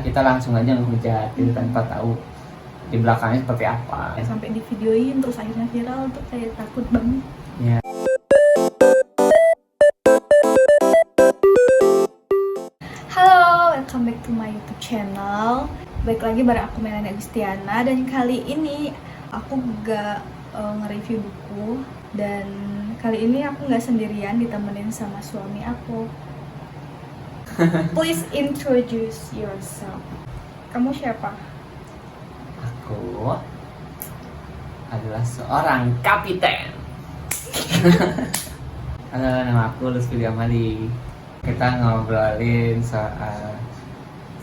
kita langsung aja ngehujat gitu tanpa tahu di belakangnya seperti apa. Sampai di videoin terus akhirnya viral tuh kayak takut banget. Ya. Halo, welcome back to my YouTube channel. Baik lagi bareng aku Melanie Agustiana, dan kali ini aku gak nge-review buku, dan kali ini aku gak sendirian, ditemenin sama suami aku. Please introduce yourself. Kamu siapa? Aku adalah seorang kapiten. Halo, nama aku Lutfi Amali. Kita ngobrolin soal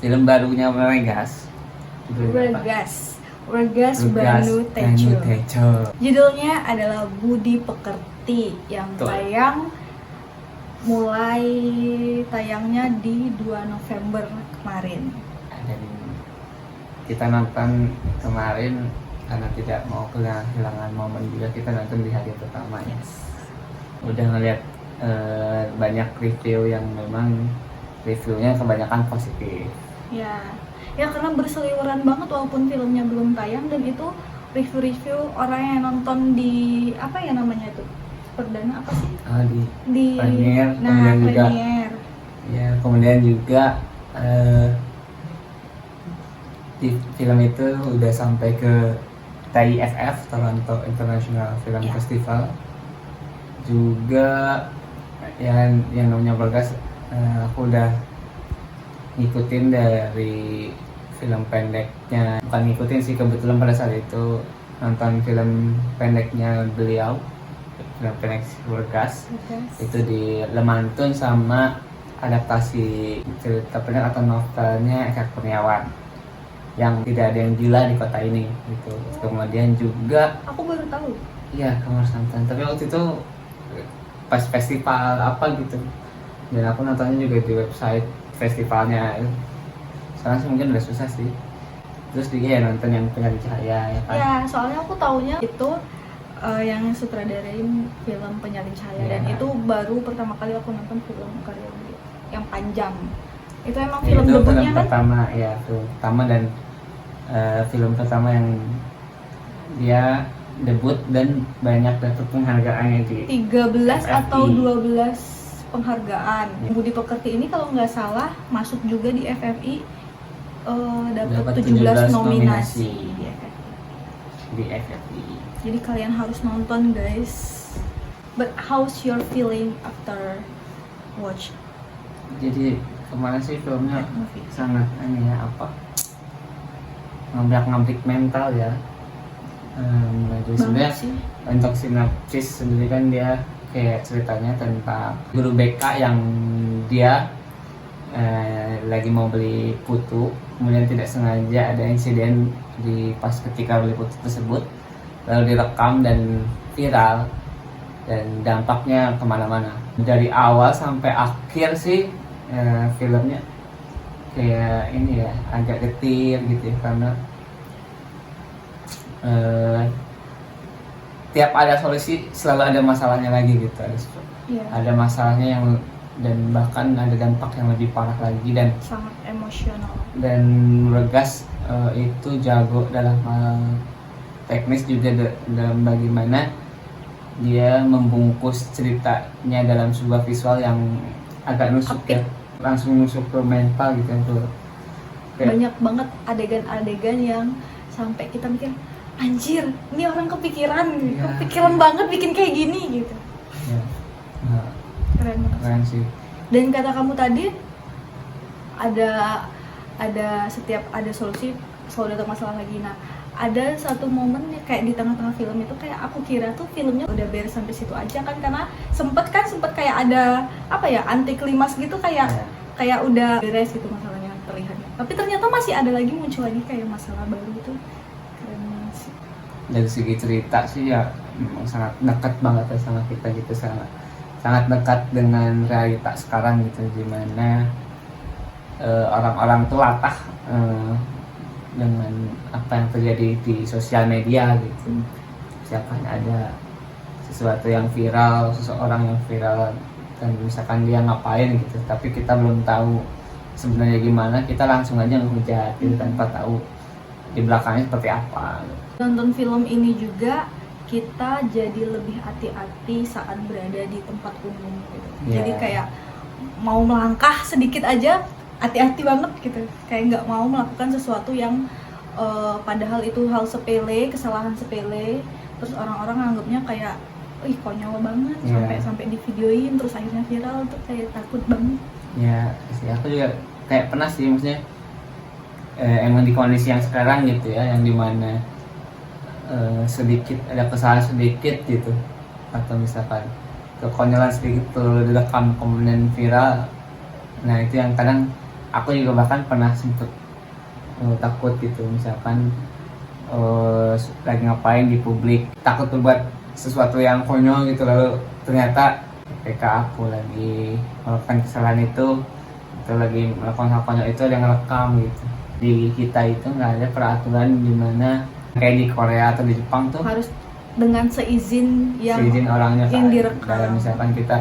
film barunya Regas. Regas Banu Tejo. Tejo. Judulnya adalah Budi Pekerti, yang tayang mulai tayangnya di 2 November kemarin. Dan kita nonton kemarin karena tidak mau kehilangan momen juga, kita nonton di hari pertama. Yes. Udah ngeliat banyak review yang memang reviewnya kebanyakan positif. Ya karena berseliweran banget walaupun filmnya belum tayang, dan itu review-review orang yang nonton di apa ya namanya itu, perdana apa sih? Di Premiere, nah kemudian juga, Premiere. ya kemudian juga di film itu udah sampai ke TIFF, Toronto International Film Ya. Festival. Juga yang namanya Regas, aku udah ngikutin dari film pendeknya, bukan ngikutin sih, kebetulan pada saat itu nonton film pendeknya beliau, film pendek Regas. Itu di Lemantun sama adaptasi cerita pendek atau novelnya Eka Kurniawan yang tidak ada yang gila di kota ini gitu. Kemudian juga Aku baru tahu. iya, kamu harus nonton, tapi waktu itu pas festival apa gitu, dan aku nontonnya juga di website festivalnya. Sekarang sih mungkin udah susah sih. Terus dia nonton yang Penyalin Cahaya ya kan. Ya, soalnya aku taunya itu yang sutradarin film Penyalin Cahaya, dan itu baru pertama kali aku nonton film karya dia yang panjang. Itu emang film itu debutnya film kan? pertama, ya film pertama, dan film pertama yang dia debut dan banyak dapat penghargaannya di 13 FFI. atau 12 penghargaan. Budi Pekerti ini kalau nggak salah masuk juga di FFI, dapat 17 nominasi di FFI. di FFI. Jadi kalian harus nonton, guys. But how's your feeling after watch Jadi kemarin sih filmnya that movie? sangat ngambek mental ya. Jadi sebenarnya sih. untuk sinopsis sendiri kan dia kayak ceritanya tentang guru BK yang dia lagi mau beli putu, kemudian tidak sengaja ada insiden di pas ketika beli putu tersebut, lalu direkam dan viral, dan dampaknya kemana-mana. Dari awal sampai akhir sih filmnya kayak ini ya, agak getir gitu ya, karena tiap ada solusi selalu ada masalahnya lagi gitu. Iya. Ada masalahnya yang, dan bahkan ada dampak yang lebih parah lagi, dan Sangat emosional. Regas itu jago dalam teknis juga dalam bagaimana dia membungkus ceritanya dalam sebuah visual yang agak nusuk ya, langsung nusuk ke mental gitu tuh. Banyak banget adegan-adegan yang sampai kita mikir, anjir, ini orang kepikiran banget bikin kayak gini gitu. Ya. Nah, Keren banget. keren sih. Dan kata kamu tadi, ada setiap ada solusi selalu ada masalah lagi. Nah, ada satu momen kayak di tengah-tengah film itu, kayak aku kira tuh filmnya udah beres sampai situ aja kan, karena sempet kayak ada apa ya, anti klimaks gitu, kayak udah beres gitu masalahnya terlihatnya. Tapi ternyata masih ada lagi, muncul lagi kayak masalah baru itu. Keren banget sih. Dari segi cerita sih ya memang sangat dekat banget ya sama kita gitu, sangat dekat dengan realitas sekarang gitu, dimana orang-orang tuh latah dengan apa yang terjadi di sosial media gitu. Misalkan ada sesuatu yang viral, seseorang yang viral, dan misalkan dia ngapain gitu, tapi kita belum tahu sebenarnya gimana, kita langsung aja ngehujat gitu tanpa tahu di belakangnya seperti apa. Nonton film ini juga kita jadi lebih hati-hati saat berada di tempat umum gitu. Yeah. Jadi kayak mau melangkah sedikit aja hati-hati banget gitu. Kayak nggak mau melakukan sesuatu yang padahal itu hal sepele, kesalahan sepele, terus orang-orang anggapnya kayak ih konyol banget, Yeah. sampai di videoin terus akhirnya viral tuh kayak takut banget. Ya sih, aku juga kayak pernah sih, maksudnya emang di kondisi yang sekarang gitu ya, yang dimana sedikit ada kesalahan sedikit gitu, atau misalkan kekonyolan sedikit tuh direkam kemudian viral. Nah itu yang kadang aku juga bahkan pernah sempet takut gitu, misalkan lagi ngapain di publik, takut berbuat sesuatu yang konyol gitu, lalu ternyata ketika aku lagi melakukan kesalahan itu atau lagi melakukan hal konyol itu ada yang ngerekam gitu. Di kita itu nggak ada peraturan dimana kayak di Korea atau di Jepang tuh Harus dengan seizin seizin orangnya yang kan. direkam. Dalam misalkan kita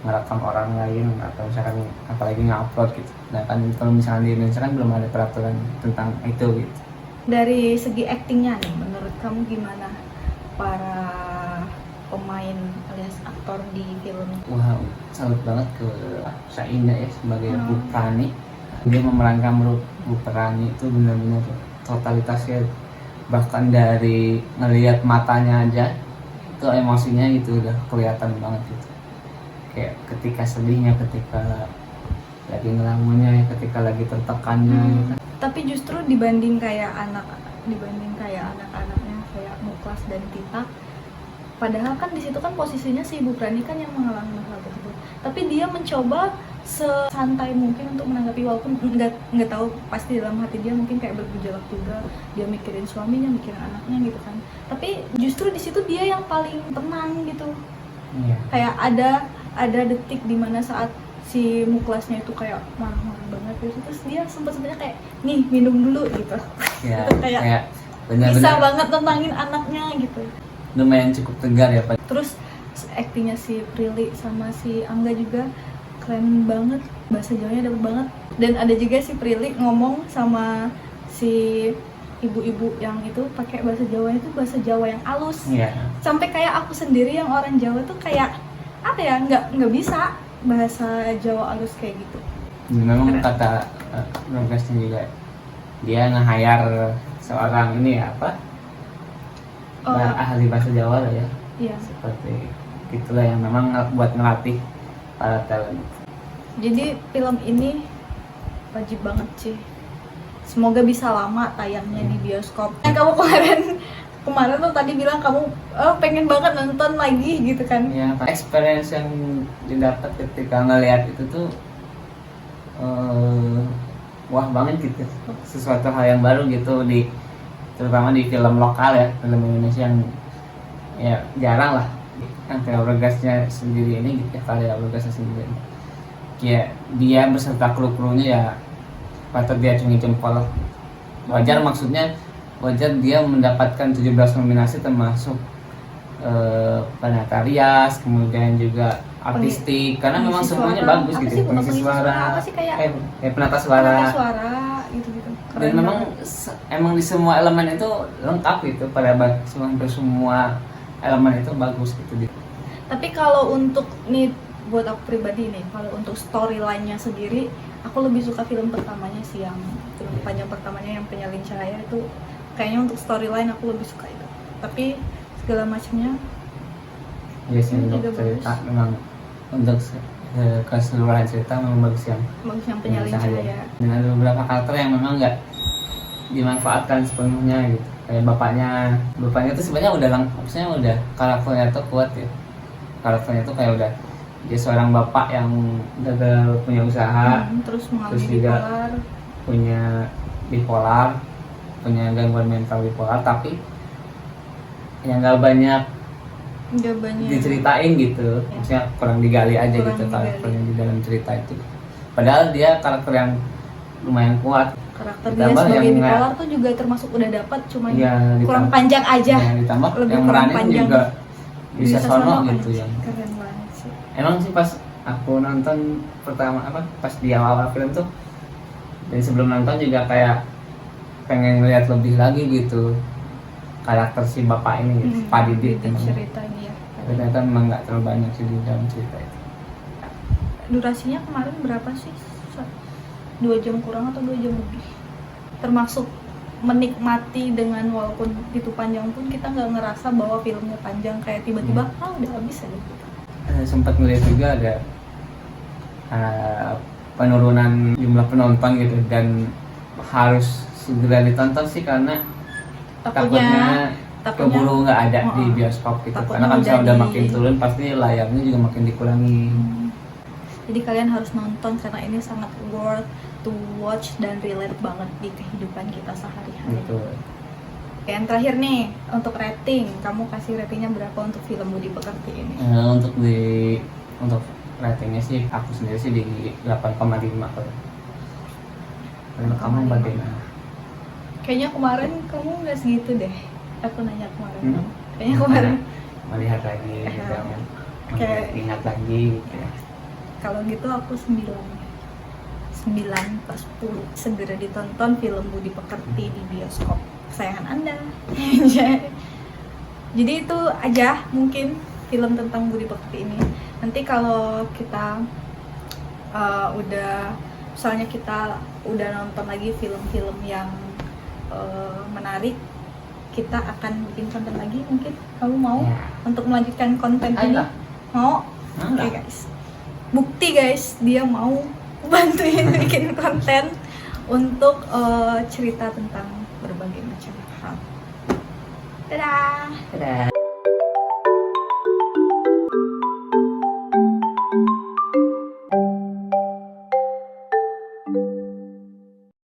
merekam orang lain atau misalkan apalagi nge-upload gitu. Nah kan kalau misalkan di Indonesia kan belum ada peraturan tentang itu gitu. Dari segi aktingnya nih, menurut kamu gimana para pemain alias aktor di film ini? Wah, salut banget ke Saina ya sebagai Hmm. Bu Prani. Dia memerankan Bu Prani itu benar-benar totalitasnya, bahkan dari ngelihat matanya aja itu emosinya gitu udah kelihatan banget gitu. Kayak ketika sedihnya, ketika lagi ngelamunnya, ketika lagi tertekannya gitu. Tapi justru dibanding kayak anak-anaknya kayak Muklas dan Tita, padahal kan di situ kan posisinya si Ibu Prani kan yang mengalami hal tersebut, tapi dia mencoba sesantai mungkin untuk menanggapi, walaupun nggak tahu pasti dalam hati dia mungkin kayak bergejolak juga, dia mikirin suaminya, mikirin anaknya gitu kan, tapi justru di situ dia yang paling tenang gitu. Iya. Kayak ada detik dimana saat si Muklasnya itu kayak marah-marah banget gitu, terus dia sempet-sempetnya kayak nih minum dulu gitu. Ya, Itu kayak kayak bisa benar-benar banget tenangin anaknya gitu. lumayan cukup tegar ya Pak. Terus aktingnya si Prilly sama si Angga juga keren banget, bahasa Jawanya dapet banget. Dan ada juga si Prilly ngomong sama si ibu-ibu yang itu pakai bahasa Jawa, itu bahasa Jawa yang halus. Iya. Sampai kayak aku sendiri yang orang Jawa tuh kayak apa ya, nggak bisa bahasa Jawa halus kayak gitu. Memang Keren. kata Rogasnya juga dia nge-hire seorang ini ya apa? Oh, Ahli bahasa Jawa lah ya. iya. Seperti itulah yang memang buat ngelatih para talent. Jadi film ini wajib banget sih. Semoga bisa lama tayangnya di bioskop. Kamu kemarin tuh tadi bilang kamu pengen banget nonton lagi gitu kan? Ya, experience yang didapat ketika ngelihat itu tuh wah banget gitu. Sesuatu hal yang baru gitu, terutama di film lokal ya, film Indonesia yang ya jarang lah. Yang Rogasnya sendiri ini gitu, karya Rogasnya sendiri. Kayak dia beserta kru-krunya ya patut dia acungi jempol. Wajar, maksudnya wajar dia mendapatkan 17 nominasi termasuk penata rias, kemudian juga artistik, karena memang Pengisi semuanya suara. bagus Apa gitu. sih, bukan Pengisi pengisi suara, suara, apa sih kayak penata penata suara. suara gitu-gitu. Dan Keren memang banget. emang di semua elemen itu lengkap gitu, hampir semua elemen itu bagus gitu. Tapi kalau untuk nih buat aku pribadi nih, kalau untuk storyline-nya sendiri, aku lebih suka film pertamanya sih, yang film panjang pertamanya yang Penyalin Cahaya itu. Kayaknya untuk storyline aku lebih suka itu. Tapi segala macamnya Ya sih, Ini untuk juga cerita bagus. memang untuk keseluruhan cerita memang bagus yang bagus yang Penyalin Cahaya. Dan ada beberapa karakter yang memang nggak dimanfaatkan sepenuhnya gitu. Kayak bapaknya tuh sebenarnya udah maksudnya udah karakternya tuh kuat ya. Karakternya tuh kayak udah dia seorang bapak yang gagal punya usaha, Terus mengalami terus juga bipolar. punya bipolar, punya gangguan mental bipolar, tapi yang nggak banyak Nggak banyak. diceritain gitu, maksudnya kurang digali aja Kurang gitu digali. karakternya di dalam cerita itu. Padahal dia karakter yang lumayan kuat. Karakter dia Ditambah sebagai yang bipolar tuh juga termasuk udah dapat, cuma Ya, kurang panjang aja. Ya, ditambah Lebih yang kurang meranin panjang. juga bisa sono gitu aja. yang. Keren banget sih. Emang sih pas aku nonton pertama pas di awal film tuh Dan sebelum nonton juga kayak pengen ngeliat lebih lagi gitu karakter si bapak ini gitu, Pak Didit di namanya. cerita ini ya. Tapi ternyata memang nggak terlalu banyak sih di dalam cerita itu. Durasinya kemarin berapa sih? 2 jam kurang atau 2 jam lebih? Termasuk menikmati dengan walaupun itu panjang pun kita nggak ngerasa bahwa filmnya panjang, kayak tiba-tiba udah habis aja gitu. Sempat ngeliat juga ada penurunan jumlah penonton gitu, dan harus segera ditonton sih karena takutnya keburu nggak ada di bioskop gitu. Karena kan misalnya udah makin turun pasti layarnya juga makin dikurangi. Jadi kalian harus nonton karena ini sangat worth to watch dan relate banget di kehidupan kita sehari-hari. Betul. Oke, yang terakhir nih, untuk rating, kamu kasih ratingnya berapa untuk film Budi Pekerti ini? Untuk ratingnya sih aku sendiri sih di 8,5 kalau. Kalau kamu bagaimana? Kayaknya kemarin kamu nggak segitu deh. Aku nanya kemarin. Kayaknya kemarin. Melihat lagi gitu, Kayak ingat lagi gitu ya. Kalau gitu aku 9/10. Segera ditonton film Budi Pekerti di bioskop kesayangan Anda. Jadi itu aja mungkin film tentang Budi Pekerti ini. Nanti kalau kita misalnya kita udah nonton lagi film-film yang menarik, kita akan bikin konten lagi mungkin. Kamu mau untuk melanjutkan konten ini? Mau? Oke guys. Bukti guys, dia mau bantuin bikin konten untuk cerita tentang berbagai macam hal. Dadah. Dadah.